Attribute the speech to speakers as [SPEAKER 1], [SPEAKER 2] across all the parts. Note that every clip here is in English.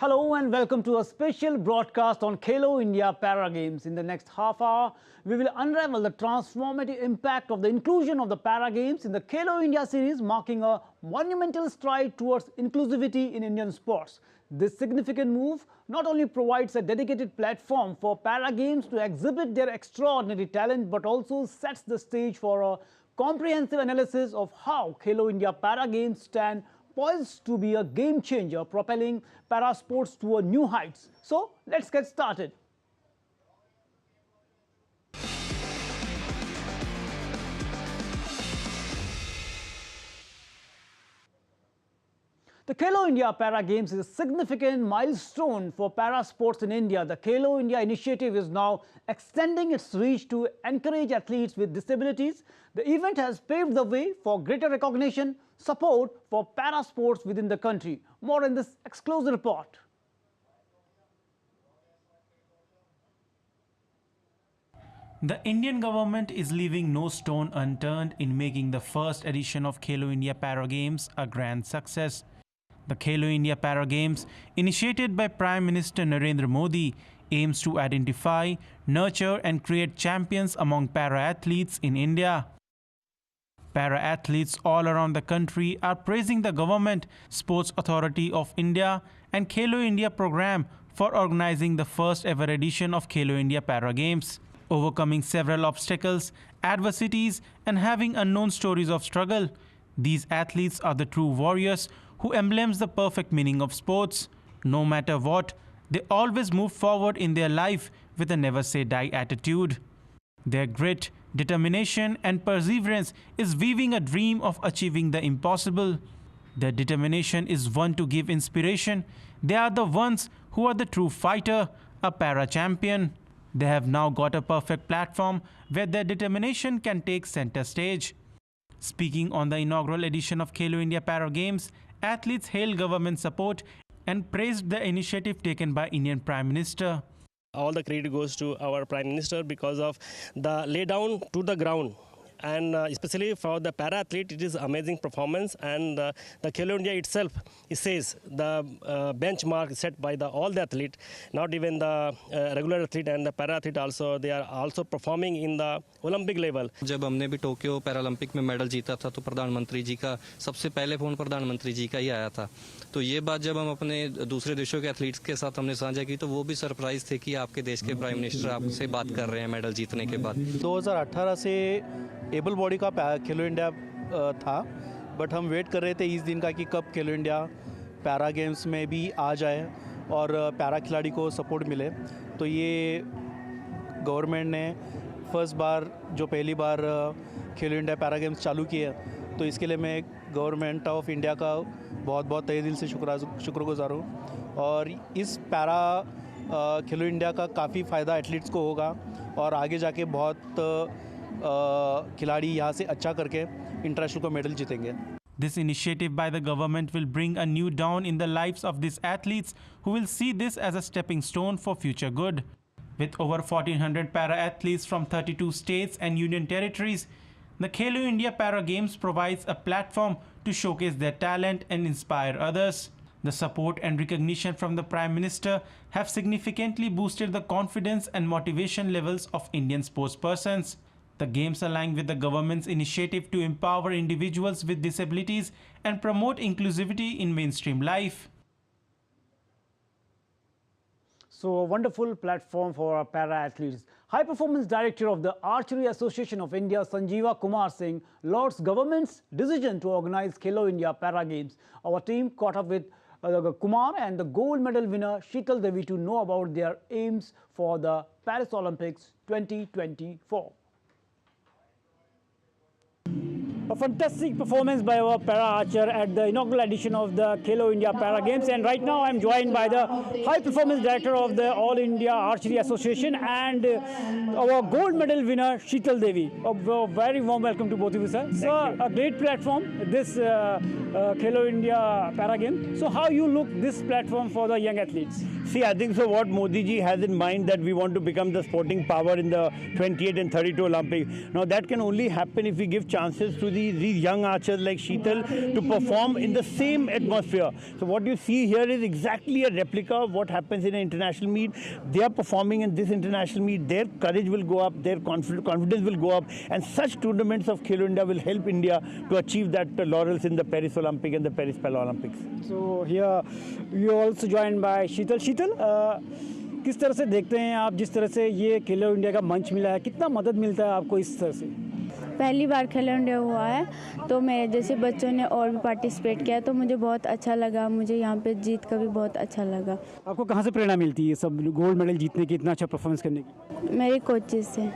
[SPEAKER 1] Hello and welcome to a special broadcast on Khelo India Para Games. In the next half hour, we will unravel the transformative impact of the inclusion of the Para Games in the Khelo India series, marking a monumental stride towards inclusivity in Indian sports. This significant move not only provides a dedicated platform for Para Games to exhibit their extraordinary talent, but also sets the stage for a comprehensive analysis of how Khelo India Para Games stand poised to be a game changer, propelling para sports to a new heights. So let's get started. The Khelo India Para Games is a significant milestone for para sports in India. The Khelo India initiative is now extending its reach to encourage athletes with disabilities. The event has paved the way for greater recognition, support for para sports within the country. More in this exclusive report.
[SPEAKER 2] The Indian government is leaving no stone unturned in making the first edition of Khelo India Para Games a grand success. The Khelo India Para Games, initiated by Prime Minister Narendra Modi, aims to identify, nurture and create champions among para-athletes in India. Para-athletes all around the country are praising the Government, Sports Authority of India and Khelo India program for organizing the first ever edition of Khelo India Para Games. Overcoming several obstacles, adversities and having unknown stories of struggle, these athletes are the true warriors who emblems the perfect meaning of sports. No matter what, they always move forward in their life with a never-say-die attitude. Their grit, determination and perseverance is weaving a dream of achieving the impossible. Their determination is one to give inspiration. They are the ones who are the true fighter, a para-champion. They have now got a perfect platform where their determination can take center stage. Speaking on the inaugural edition of Khelo India Para Games, athletes hailed government support and praised the initiative taken by Indian Prime Minister.
[SPEAKER 3] All the credit goes to our Prime Minister because of the lay down to the ground. And especially for the para-athlete, it is amazing performance. And the Khelo India itself, it says the benchmark set by all the athlete, not even the regular athlete and the para-athlete also, they are also performing in the Olympic level.
[SPEAKER 4] जब हमने भी Tokyo Paralympic में medal जीता था तो प्रधानमंत्री जी का सबसे पहले फ़ोन प्रधानमंत्री जी का ही आया था। तो ये बात जब हम अपने दूसरे देशों के एथलीट्स के साथ हमने साझा की तो वो भी सरप्राइज थे कि आपके देश के प्राइम मिनिस्टर आपसे बात कर रहे हैं मेडल जीतने के बाद।
[SPEAKER 5] 2018 से एबल बॉडी का खेलो इंडिया था, बट हम वेट कर रहे थे इस दिन का कि कब खेलो इंडिया पैरा गेम्स में भी आ जाए और पैरा खिलाड़ी को सपोर्ट मिले। तो ये गवर्नमेंट ने फर्स्ट बार जो पहली बार खेलो इंडिया पैरा गेम्स चालू किए, तो इसके लिए मैं गवर्नमेंट ऑफ इंडिया का बहुत बहुत तहे दिल से शुक्रगुजार हूँ। और इस पैरा खेलो इंडिया का काफ़ी फ़ायदा एथलीट्स को होगा और आगे जाके बहुत खिलाड़ी यहाँ से अच्छा करके इंटरनेशनल को मेडल जीतेंगे।
[SPEAKER 2] This initiative by the government will bring a new dawn in the lives of these athletes who will see this as a stepping stone for future good. With over 1,400 para-athletes from 32 states and union territories, the Khelo India Para Games provides a platform to showcase their talent and inspire others. The support and recognition from the Prime Minister have significantly boosted the confidence and motivation levels of Indian sportspersons. The games align with the government's initiative to empower individuals with disabilities and promote inclusivity in mainstream life.
[SPEAKER 1] So a wonderful platform for our para-athletes. High Performance Director of the Archery Association of India, Sanjeeva Kumar Singh, lauds government's decision to organize Khelo India Para Games. Our team caught up with Kumar and the gold medal winner Sheetal Devi to know about their aims for the Paris Olympics 2024. A fantastic performance by our para archer at the inaugural edition of the Khelo India Para Games, and right now I'm joined by the High Performance Director of the All India Archery Association and our gold medal winner Sheetal Devi. A very warm welcome to both of you, sir. So a great platform, this Khelo India Para Game. So how you look this platform for the young athletes?
[SPEAKER 6] See, I think so what Modi ji has in mind that we want to become the sporting power in the 28 and 32 Olympics. Now that can only happen if we give chances to the especially these young archers like Sheetal, to perform in the same atmosphere. So what you see here is exactly a replica of what happens in an international meet. They are performing in this international meet. Their courage will go up, their confidence will go up, and such tournaments of Khelo India will help India to achieve that laurels in the Paris Olympic and the Paris Paralympics.
[SPEAKER 1] So here you are also joined by Sheetal. Sheetal, किस तरह से देखते हैं आप जिस तरह से ये खेलो इंडिया का मंच मिला है, कितना मदद मिलता है आपको इस तरह से?
[SPEAKER 7] पहली बार खेलो इंडिया हुआ है तो मेरे जैसे बच्चों ने और भी पार्टिसिपेट किया तो मुझे बहुत अच्छा लगा, मुझे यहाँ पे जीत कर भी बहुत अच्छा लगा।
[SPEAKER 1] आपको कहाँ से प्रेरणा मिलती है सब गोल्ड मेडल जीतने की, इतना अच्छा परफॉर्मेंस करने की?
[SPEAKER 7] मेरे कोचेस से,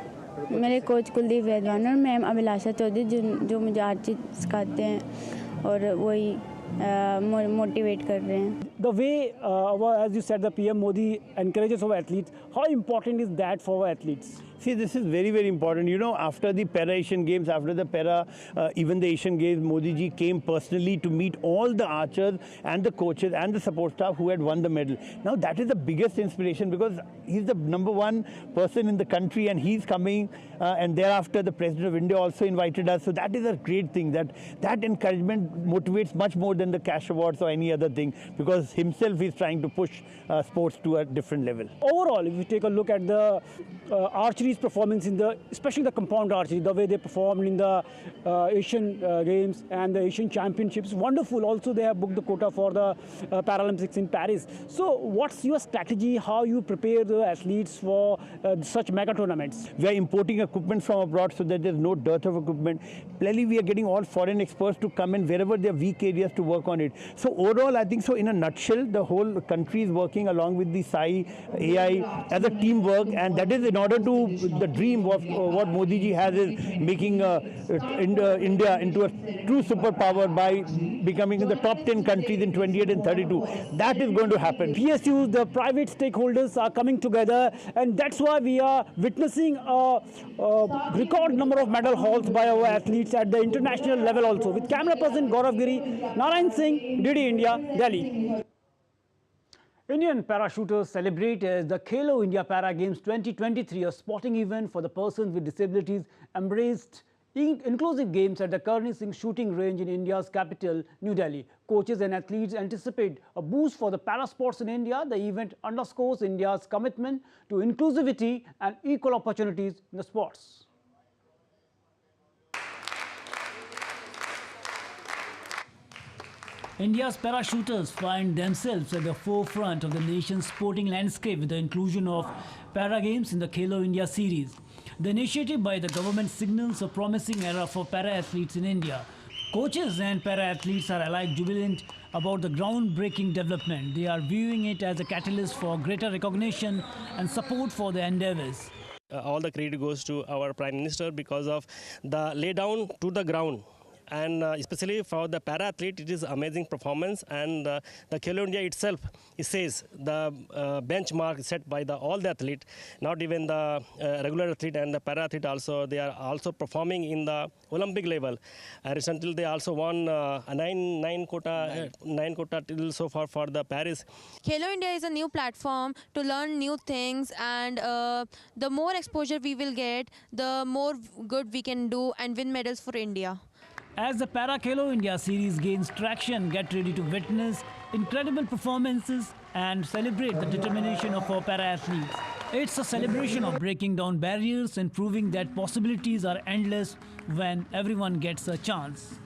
[SPEAKER 7] मेरे कोच कुलदीप वैद्वान और मैम अभिलाषा चौधरी जो मुझे हर चीज़ सिखाते हैं और वही मोटिवेट कर रहे हैं।
[SPEAKER 1] The way, as you said, the PM Modi encourages our athletes. How important is that for our athletes?
[SPEAKER 6] See, this is very, very important. You know, after the Para-Asian Games, after the even the Asian Games, Modi ji came personally to meet all the archers and the coaches and the support staff who had won the medal. Now, that is the biggest inspiration because he's the #1 person in the country and he's coming. And thereafter, the President of India also invited us. So that is a great thing. That encouragement motivates much more than the cash awards or any other thing because himself is trying to push sports to a different level.
[SPEAKER 1] Overall, if you take a look at the archery's performance especially the compound archery, the way they performed in the Asian Games and the Asian Championships, wonderful. Also, they have booked the quota for the Paralympics in Paris. So, what's your strategy? How you prepare the athletes for such mega tournaments?
[SPEAKER 6] We are importing equipment from abroad so that there's no dearth of equipment. Clearly, we are getting all foreign experts to come in wherever there are weak areas to work on it. So overall, I think so in a nutshell, the whole country is working along with the SAI, AI as a teamwork, and that is in order to the dream of what Modi ji has is making India into a true superpower by becoming in the top 10 countries in 28 and 32. That is going to happen.
[SPEAKER 1] PSUs, the private stakeholders are coming together, and that's why we are witnessing a record number of medal hauls by our athletes at the international level also. With camera person Gaurav Giri, Narayan Singh, DD India, Delhi. Indian parachuters celebrated the Khelo India Para Games 2023, a sporting event for the persons with disabilities, embraced inclusive games at the Karni Singh shooting range in India's capital, New Delhi. Coaches and athletes anticipate a boost for the para sports in India. The event underscores India's commitment to inclusivity and equal opportunities in the sports. India's parachuters find themselves at the forefront of the nation's sporting landscape with the inclusion of Para Games in the Khelo India series. The initiative by the government signals a promising era for para-athletes in India. Coaches and para-athletes are alike jubilant about the groundbreaking development. They are viewing it as a catalyst for greater recognition and support for their endeavors.
[SPEAKER 3] All the credit goes to our Prime Minister because of the lay down to the ground. And especially for the para athlete, it is amazing performance, and the Khelo India itself, it says the benchmark set by all the athlete, not even the regular athlete and the para athlete also. They are also performing in the Olympic level. Recently, they also won a nine quota till so far for the Paris.
[SPEAKER 8] Khelo India is a new platform to learn new things, and the more exposure we will get, the more good we can do and win medals for India.
[SPEAKER 1] As the Para Khelo India series gains traction, get ready to witness incredible performances and celebrate the determination of our para-athletes. It's a celebration of breaking down barriers and proving that possibilities are endless when everyone gets a chance.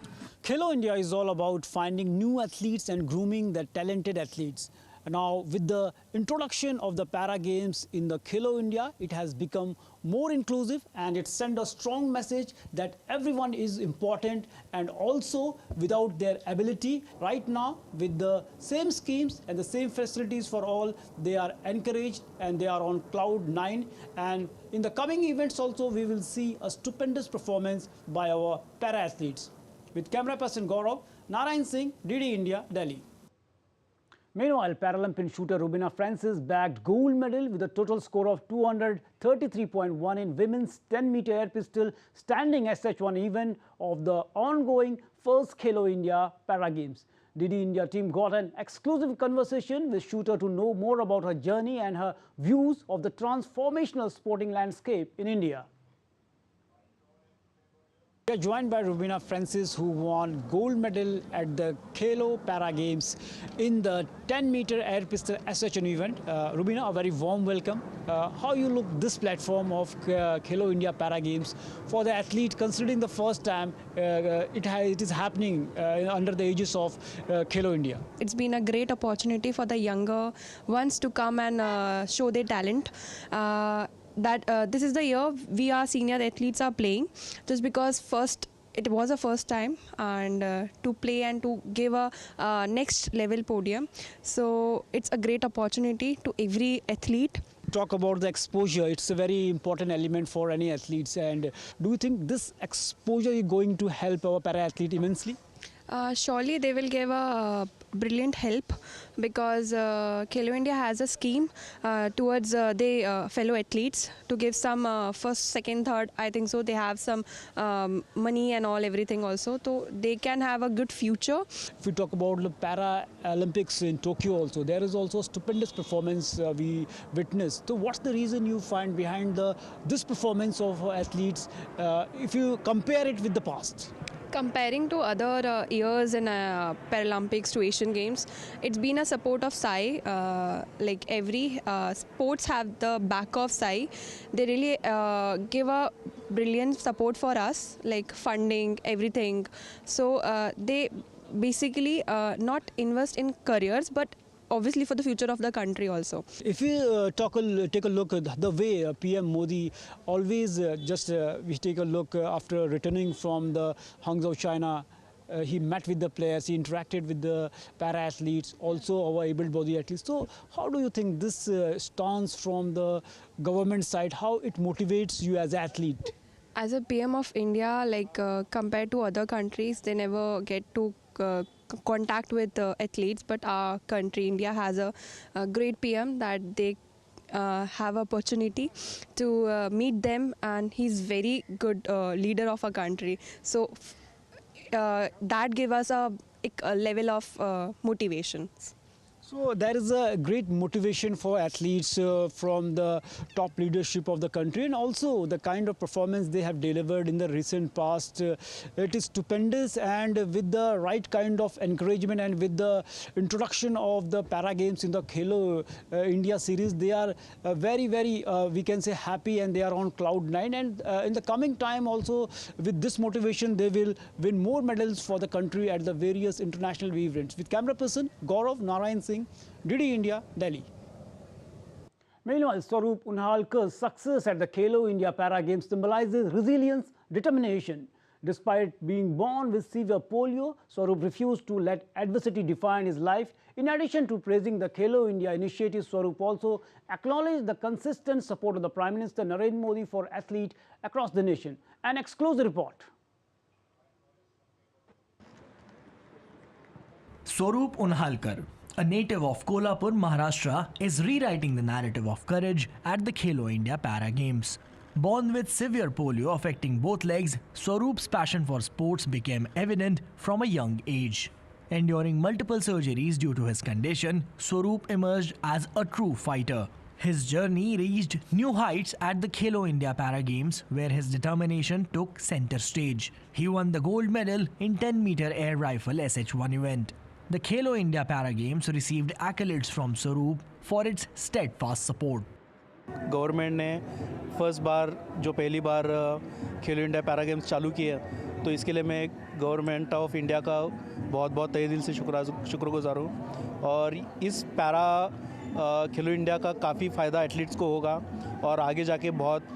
[SPEAKER 1] Khelo India is all about finding new athletes and grooming the talented athletes. Now, with the introduction of the Para Games in the Khelo India, it has become more inclusive, and it sends a strong message that everyone is important, and also without their ability. Right now, with the same schemes and the same facilities for all, they are encouraged and they are on cloud 9. And in the coming events also, we will see a stupendous performance by our para athletes. With camera person Gaurav, Narayan Singh, DD India, Delhi. Meanwhile, Paralympian shooter Rubina Francis bagged gold medal with a total score of 233.1 in women's 10-meter air pistol standing SH1 event of the ongoing first Khelo India Para Games. DD India team got an exclusive conversation with shooter to know more about her journey and her views of the transformational sporting landscape in India. We are joined by Rina Francis, who won gold medal at the Khelo Para Games in the 10-meter air pistol SHN event. Rina, a very warm welcome. How you look this platform of Khelo India Para Games for the athlete, considering the first time it is happening under the aegis of Khelo India?
[SPEAKER 9] It's been a great opportunity for the younger ones to come and show their talent. This is the year we are senior athletes are playing, just because it was a first time, and to play and to give a next level podium. So it's a great opportunity to every athlete.
[SPEAKER 1] Talk about the exposure. It's a very important element for any athletes. And do you think this exposure is going to help our para athlete immensely?
[SPEAKER 9] Surely they will give a brilliant help, because Khelo India has a scheme towards their fellow athletes to give some first, second, third, I think so. They have some money and everything also, so they can have a good future.
[SPEAKER 1] If we talk about the Para Olympics in Tokyo also, there is also stupendous performance we witnessed. So what's the reason you find behind this performance of athletes if you compare it with the past?
[SPEAKER 9] Comparing to other years in Paralympics to Asian Games, it's been a support of SAI. Like every sports have the back of SAI. They really give a brilliant support for us, like funding, everything. So they basically not invest in careers, but obviously for the future of the country also.
[SPEAKER 1] If we take a look at the way PM Modi always we take a look after returning from the Hangzhou, China, he met with the players, he interacted with the para athletes, also our able-bodied athletes. So how do you think this stance from the government side, how it motivates you as an athlete?
[SPEAKER 9] As a PM of India, like compared to other countries, they never get to contact with athletes, but our country, India, has a great PM that they have opportunity to meet them, and he's very good leader of our country. So that gave us a level of motivation.
[SPEAKER 1] So there is a great motivation for athletes from the top leadership of the country, and also the kind of performance they have delivered in the recent past. It is stupendous, and with the right kind of encouragement and with the introduction of the para games in the Khelo India series, they are very, we can say happy, and they are on cloud 9. And in the coming time also, with this motivation, they will win more medals for the country at the various international events. With camera person Gaurav Narayan Singh, DD India, Delhi. Meanwhile, Swaroop Unhalkar's success at the Khelo India Para Games symbolizes resilience, determination. Despite being born with severe polio, Swaroop refused to let adversity define his life. In addition to praising the Khelo India initiative, Swaroop also acknowledged the consistent support of the Prime Minister Narendra Modi for athletes across the nation. An exclusive report.
[SPEAKER 10] Swaroop Unhalkar, a native of Kolhapur, Maharashtra, is rewriting the narrative of courage at the Khelo India Para Games. Born with severe polio affecting both legs, Swaroop's passion for sports became evident from a young age. Enduring multiple surgeries due to his condition, Swaroop emerged as a true fighter. His journey reached new heights at the Khelo India Para Games, where his determination took center stage. He won the gold medal in 10-meter air rifle SH1 event. The Khelo India Para Games received accolades from Swaroop for its steadfast support.
[SPEAKER 5] Government ने पहली बार खेलो India para games चालू किए, तो इसके लिए मैं government of India का बहुत बहुत तहे दिल से शुक्रगुजार हूँ। और इस पैरा खेलो इंडिया का काफ़ी फ़ायदा एथलीट्स को होगा, और आगे जाके बहुत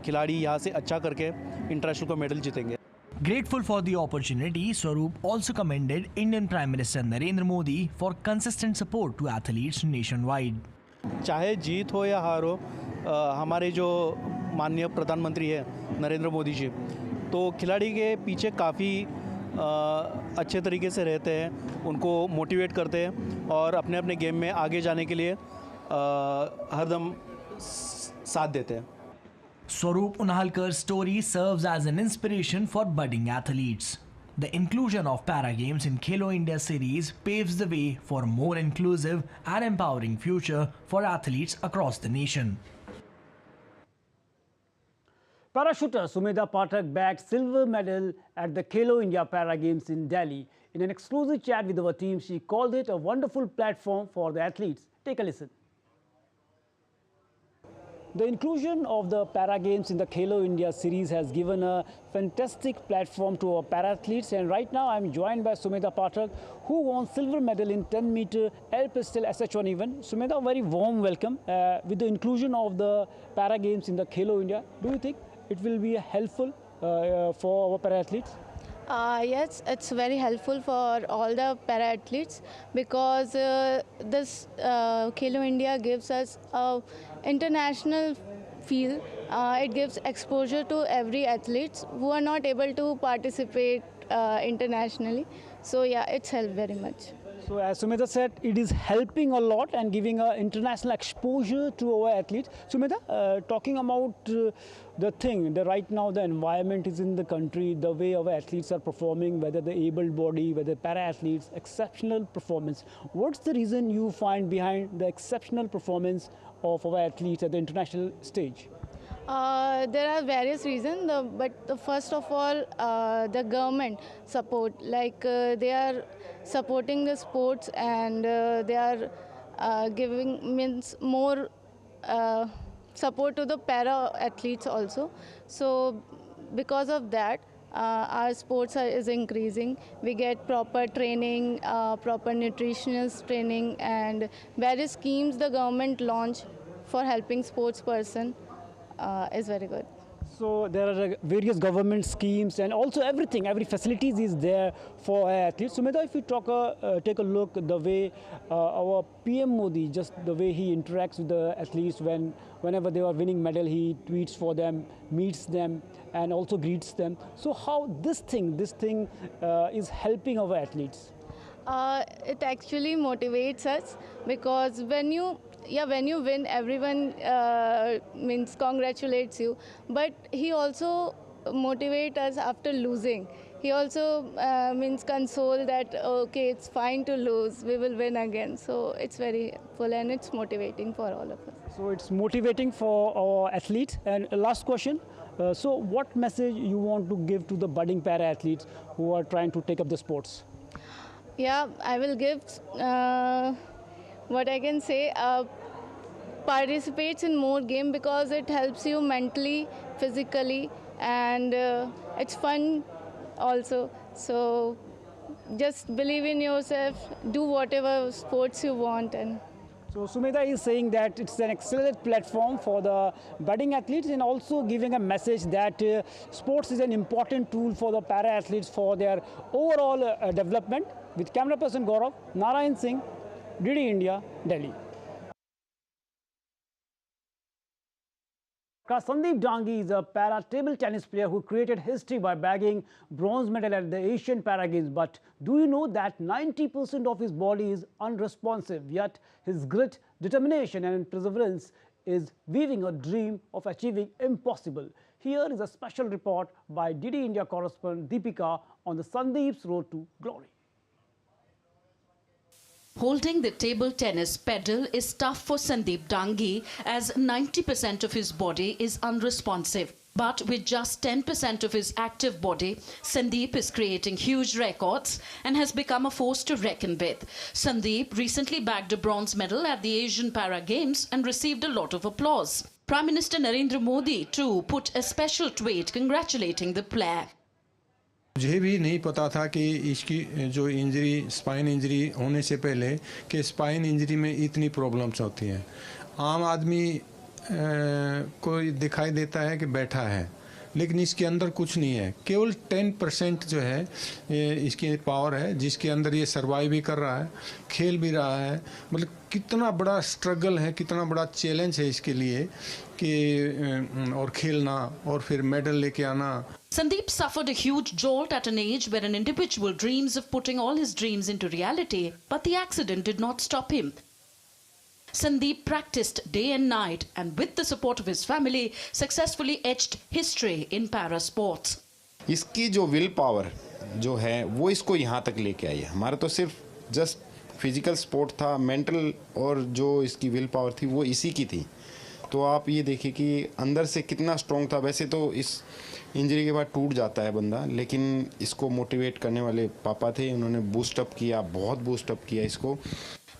[SPEAKER 5] खिलाड़ी यहाँ से अच्छा करके इंटरनेशनल को मेडल जीतेंगे।
[SPEAKER 10] Grateful for the opportunity, Swaroop also commended Indian Prime Minister Narendra Modi for consistent support to athletes nationwide.
[SPEAKER 5] चाहे जीत हो या हार हो, हमारे जो माननीय प्रधानमंत्री है नरेंद्र मोदी जी, तो खिलाड़ी के पीछे काफ़ी अच्छे तरीके से रहते हैं, उनको मोटिवेट करते हैं और अपने अपने गेम में आगे जाने के लिए हरदम साथ देते हैं।
[SPEAKER 10] Swaroop Unhalkar's story serves as an inspiration for budding athletes. The inclusion of Para Games in Khelo India series paves the way for a more inclusive and empowering future for athletes across the nation.
[SPEAKER 1] Parachuter Sumedha Pathak bagged silver medal at the Khelo India Para Games in Delhi. In an exclusive chat with our team, she called it a wonderful platform for the athletes. Take a listen. The inclusion of the Para Games in the Khelo India series has given a fantastic platform to our para athletes, and right now I'm joined by Sumedha Pathak, who won silver medal in 10-meter air pistol SH1 event. Sumedha, a very warm welcome. With the inclusion of the Para Games in the Khelo India, do you think it will be helpful for our para athletes?
[SPEAKER 7] Yes, it's very helpful for all the para athletes because this Khelo India gives us a international feel. It gives exposure to every athletes who are not able to participate internationally. So yeah, it's helped very much.
[SPEAKER 1] So as Sumedha said, it is helping a lot and giving international exposure to our athletes. Sumedha, talking about right now the environment is in the country, the way our athletes are performing, whether the able body, whether para athletes, exceptional performance. What's the reason you find behind the exceptional performance of our athletes at the international stage?
[SPEAKER 7] There are various reasons, but first of all, the government support, they are supporting the sports and they are giving more support to the para athletes also. So because of that, our sports is increasing. We get proper training, proper nutritionist training, and various schemes the government launch for helping sports person is very good.
[SPEAKER 1] So there are various government schemes and also every facilities is there for athletes. Sumedha, if you take a look the way our PM Modi, just the way he interacts with the athletes whenever they are winning medal, he tweets for them, meets them and also greets them. So how this thing is helping our athletes?
[SPEAKER 7] It actually motivates us because when you win, everyone congratulates you. But he also motivates us after losing. He also console that, okay, it's fine to lose, we will win again. So it's very full and it's motivating for all of us.
[SPEAKER 1] So it's motivating for our athletes. And last question, so what message you want to give to the budding para athletes who are trying to take up the sports?
[SPEAKER 7] Yeah, I will give what I can say, participates in more game because it helps you mentally, physically, and it's fun also. So just believe in yourself, do whatever sports you want.
[SPEAKER 1] So Sumedha is saying that it's an excellent platform for the budding athletes and also giving a message that sports is an important tool for the para athletes for their overall development. With camera person Gaurav, Narayan Singh, DD India, Delhi. Sandeep Dangi is a para table tennis player who created history by bagging bronze medal at the Asian Para Games. But do you know that 90% of his body is unresponsive, yet his grit, determination and perseverance is weaving a dream of achieving impossible. Here is a special report by DD India correspondent Dipika on the Sandeep's road to glory.
[SPEAKER 11] Holding the table tennis pedal is tough for Sandeep Dangi as 90% of his body is unresponsive. But with just 10% of his active body, Sandeep is creating huge records and has become a force to reckon with. Sandeep recently bagged a bronze medal at the Asian Para Games and received a lot of applause. Prime Minister Narendra Modi too put a special tweet congratulating the player.
[SPEAKER 12] मुझे भी नहीं पता था कि इसकी जो injury spine injury होने से पहले कि स्पाइन इंजरी में इतनी प्रॉब्लम्स होती हैं। आम आदमी को दिखाई देता है कि बैठा है, लेकिन इसके अंदर कुछ नहीं है। केवल 10% जो है इसकी पावर है जिसके अंदर ये सर्वाइव भी कर रहा है, खेल भी रहा है। मतलब कितना बड़ा स्ट्रगल है, कितना बड़ा चैलेंज है इसके लिए कि और खेलना और फिर मेडल लेके आना।
[SPEAKER 11] Sandeep suffered a huge jolt at an age where an individual dreams of putting all his dreams into reality, but the accident did not stop him. Sandeep practiced day and night and with the support of his family successfully etched history in para sports.
[SPEAKER 13] इसकी जो will power जो है वो इसको यहाँ तक लेके आई है। हमारा तो सिर्फ जस्ट फिजिकल स्पोर्ट था, मेंटल और जो इसकी विल पावर थी वो इसी की थी। तो आप ये देखिए कि अंदर से कितना स्ट्रॉन्ग था। वैसे तो इस इंजरी के बाद टूट जाता है बंदा, लेकिन इसको मोटिवेट करने वाले पापा थे, उन्होंने बूस्टअप किया, बहुत बूस्टअप किया इसको।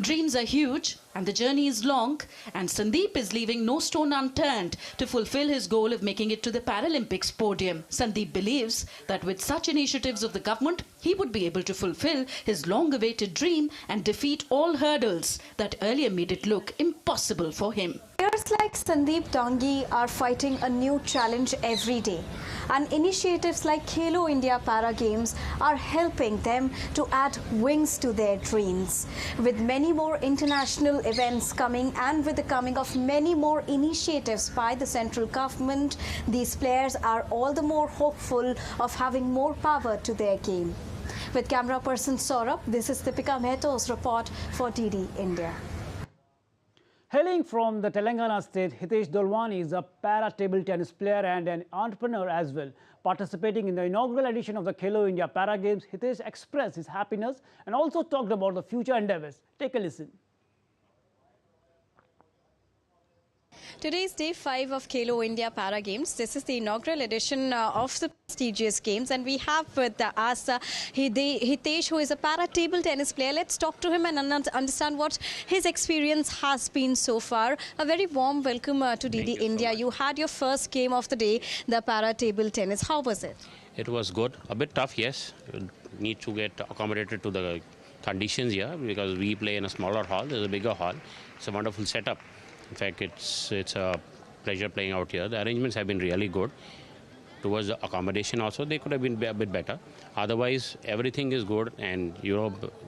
[SPEAKER 11] Dreams are huge and the journey is long, and Sandeep is leaving no stone unturned to fulfill his goal of making it to the Paralympics podium. Sandeep believes that with such initiatives of the government, he would be able to fulfill his long-awaited dream and defeat all hurdles that earlier made it look impossible for him.
[SPEAKER 14] Players like Sandeep Dangi are fighting a new challenge every day, and initiatives like Khelo India Para Games are helping them to add wings to their dreams. With many more international events coming and with the coming of many more initiatives by the central government, these players are all the more hopeful of having more power to their game. With camera person Saurabh, this is Dipika Mehta's report for DD India.
[SPEAKER 1] Hailing from the Telangana state, Hitesh Dolwani is a para table tennis player and an entrepreneur as well. Participating in the inaugural edition of the Khelo India Para Games, Hitesh expressed his happiness and also talked about the future endeavours. Take a listen.
[SPEAKER 14] Today is day 5 of Khelo India Para Games. This is the inaugural edition of the prestigious games, and we have with us Hitesh, who is a para table tennis player. Let's talk to him and understand what his experience has been so far. A very warm welcome to DD India. You had your first game of the day, the para table tennis. How was it?
[SPEAKER 15] It was good. A bit tough, yes. You need to get accommodated to the conditions here because we play in a smaller hall. There's a bigger hall. It's a wonderful setup. In fact, it's a pleasure playing out here. The arrangements have been really good. Towards the accommodation also, they could have been a bit better. Otherwise, everything is good. And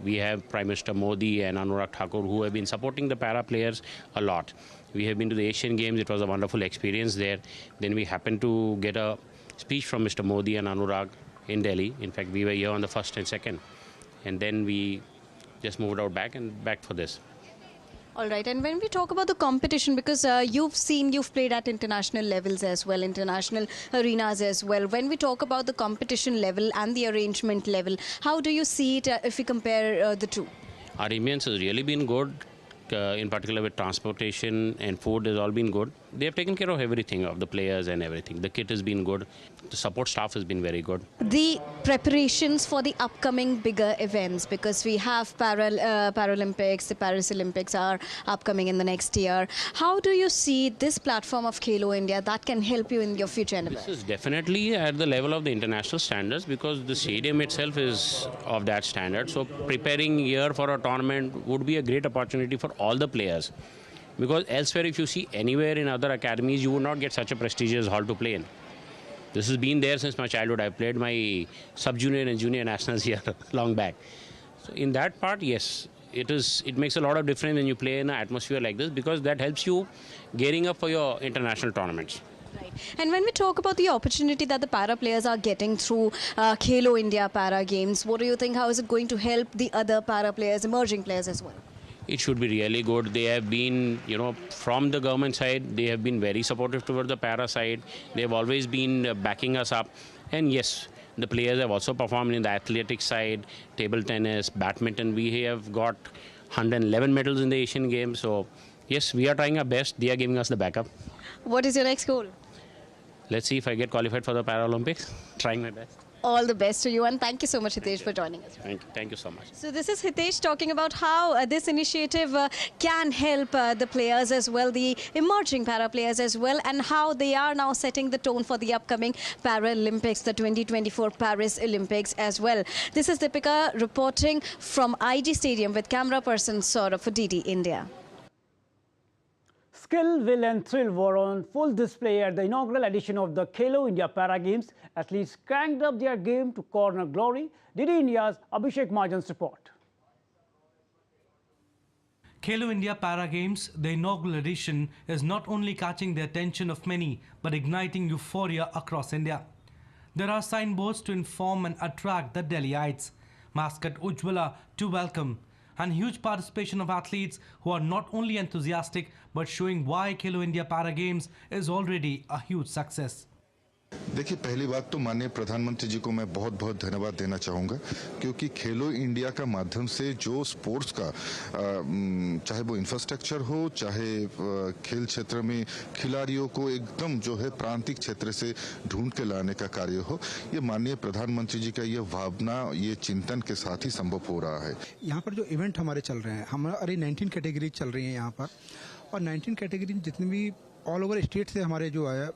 [SPEAKER 15] we have Prime Minister Modi and Anurag Thakur who have been supporting the para players a lot. We have been to the Asian Games. It was a wonderful experience there. Then we happened to get a speech from Mr. Modi and Anurag in Delhi. In fact, we were here on the 1st and 2nd. And then we just moved out back for this.
[SPEAKER 14] All right, and when we talk about the competition, because you've played at international levels as well, international arenas as well. When we talk about the competition level and the arrangement level, how do you see it if we compare the two?
[SPEAKER 15] Arrangements has really been good, in particular with transportation and food has all been good. They have taken care of everything, of the players and everything. The kit has been good. The support staff has been very good.
[SPEAKER 14] The preparations for the upcoming bigger events, because we have Paralympics, the Paris Olympics are upcoming in the next year. How do you see this platform of Khelo India that can help you in your future endeavors?
[SPEAKER 15] This is definitely at the level of the international standards because the stadium itself is of that standard. So preparing here for a tournament would be a great opportunity for all the players. Because elsewhere, if you see anywhere in other academies, you would not get such a prestigious hall to play in. This has been there since my childhood. I played my sub-junior and junior nationals here long back. So in that part, yes, it makes a lot of difference when you play in an atmosphere like this because that helps you gearing up for your international tournaments.
[SPEAKER 14] Right. And when we talk about the opportunity that the para players are getting through Khelo India Para Games, what do you think? How is it going to help the other para players, emerging players as well?
[SPEAKER 15] It should be really good. They have been, from the government side, they have been very supportive towards the para side. They have always been backing us up. And yes, the players have also performed in the athletic side, table tennis, badminton. We have got 111 medals in the Asian Games. So yes, we are trying our best. They are giving us the backup.
[SPEAKER 14] What is your next goal?
[SPEAKER 15] Let's see if I get qualified for the Paralympics. Trying my best.
[SPEAKER 14] All the best to you, and thank you so much, Hitesh, for joining us.
[SPEAKER 15] Thank you so much.
[SPEAKER 14] So this is Hitesh talking about how this initiative can help the players as well, the emerging para players as well, and how they are now setting the tone for the upcoming Paralympics, the 2024 Paris Olympics as well. This is Dipika reporting from IG Stadium with camera person Saurabh for DD India.
[SPEAKER 1] Skill, will and thrill were on full display at the inaugural edition of the Khelo India Para Games. Athletes cranked up their game to corner glory. DD India's Abhishek Mahajan's report.
[SPEAKER 2] Khelo India Para Games, the inaugural edition, is not only catching the attention of many, but igniting euphoria across India. There are signboards to inform and attract the Delhiites, mascot Ujjwala to welcome, and huge participation of athletes who are not only enthusiastic but showing why Khelo India Para Games is already a huge success.
[SPEAKER 16] देखिए, पहली बात तो माननीय प्रधानमंत्री जी को मैं बहुत बहुत धन्यवाद देना चाहूँगा, क्योंकि खेलो इंडिया का माध्यम से जो स्पोर्ट्स का चाहे वो इंफ्रास्ट्रक्चर हो, चाहे खेल क्षेत्र में खिलाड़ियों को एकदम जो है प्रांतिक क्षेत्र से ढूंढ के लाने का कार्य हो, ये माननीय प्रधानमंत्री जी का ये भावना, ये चिंतन के साथ ही संभव हो रहा है।
[SPEAKER 17] यहाँ पर जो इवेंट हमारे चल रहे हैं, हमारे 19 कैटेगरी चल रही हैं यहाँ पर, और 19 कैटेगरी जितने भी ऑल ओवर स्टेट से हमारे जो है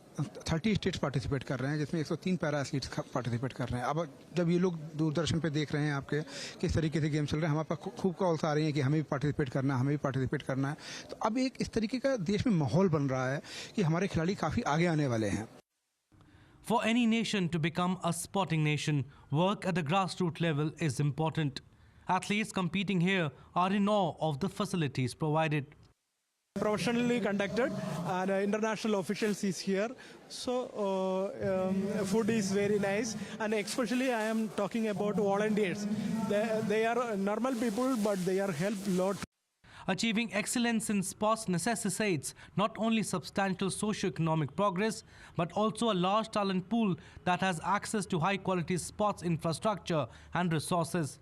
[SPEAKER 17] 30 स्टेट्स पार्टिसिपेट कर रहे हैं, जिसमें 103 पैरा एथलीट्स पार्टिसिपेट कर रहे हैं। अब जब ये लोग दूरदर्शन पे देख रहे हैं आपके किस तरीके से गेम चल रहे हैं, हमारे पास खूब कॉल्स आ रही हैं कि हमें भी पार्टिसिपेट करना है, हमें भी पार्टिसिपेट करना है। तो अब एक इस तरीके का देश में माहौल बन रहा है कि हमारे खिलाड़ी काफ़ी आगे आने वाले हैं।
[SPEAKER 10] For any nation to become a sporting nation, work at the grassroots level is important. Athletes competing here are in awe of the facilities provided.
[SPEAKER 18] Professionally conducted, and international officials is here, so food is very nice, and especially I am talking about volunteers. They are normal people, but they are helped a lot.
[SPEAKER 10] Achieving excellence in sports necessitates not only substantial socio-economic progress, but also a large talent pool that has access to high-quality sports infrastructure and resources.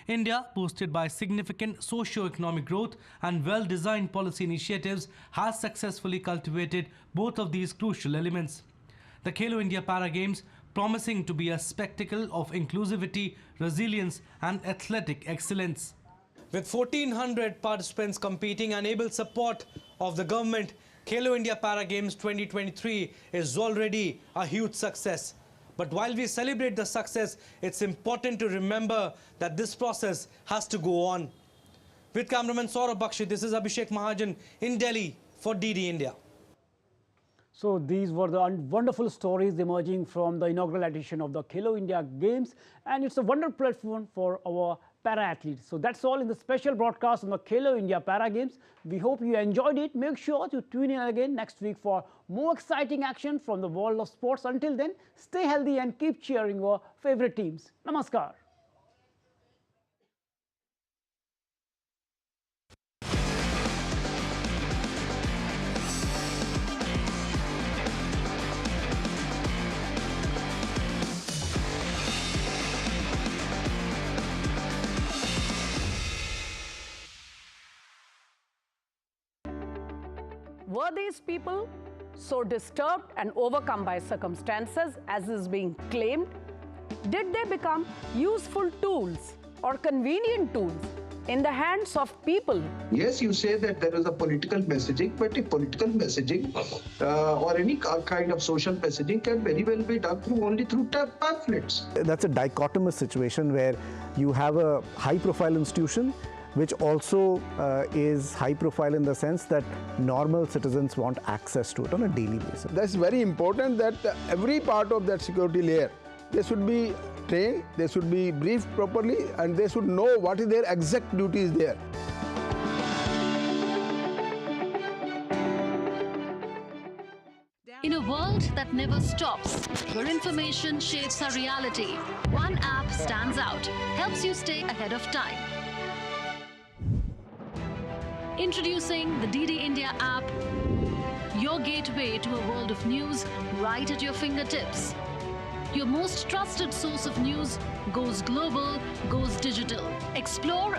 [SPEAKER 10] India, boosted by significant socio-economic growth and well-designed policy initiatives, has successfully cultivated both of these crucial elements. The Khelo India Para Games, promising to be a spectacle of inclusivity, resilience and athletic excellence. With 1,400 participants competing and able support of the government, Khelo India Para Games 2023 is already a huge success. But while we celebrate the success, it's important to remember that this process has to go on. With cameraman Saurabh Bakshi, this is Abhishek Mahajan in Delhi for DD India.
[SPEAKER 1] So these were the wonderful stories emerging from the inaugural edition of the Khelo India Games, and it's a wonderful platform for our para-athletes. So that's all in the special broadcast on the Khelo India Para Games. We hope you enjoyed it. Make sure to tune in again next week for more exciting action from the world of sports. Until then, stay healthy and keep cheering your favorite teams. Namaskar.
[SPEAKER 19] Were these people so disturbed and overcome by circumstances as is being claimed? Did they become useful tools or convenient tools in the hands of people?
[SPEAKER 20] Yes, you say that there is a political messaging, but the political messaging or any kind of social messaging can very well be done only through pamphlets.
[SPEAKER 21] That's a dichotomous situation where you have a high-profile institution which also is high profile in the sense that normal citizens want access to it on a daily basis.
[SPEAKER 22] That's very important that every part of that security layer, they should be trained, they should be briefed properly, and they should know what is their exact duties there.
[SPEAKER 23] In a world that never stops, where information shapes our reality, one app stands out, helps you stay ahead of time. Introducing the DD India app, your gateway to a world of news right at your fingertips. Your most trusted source of news goes global, goes digital. Explore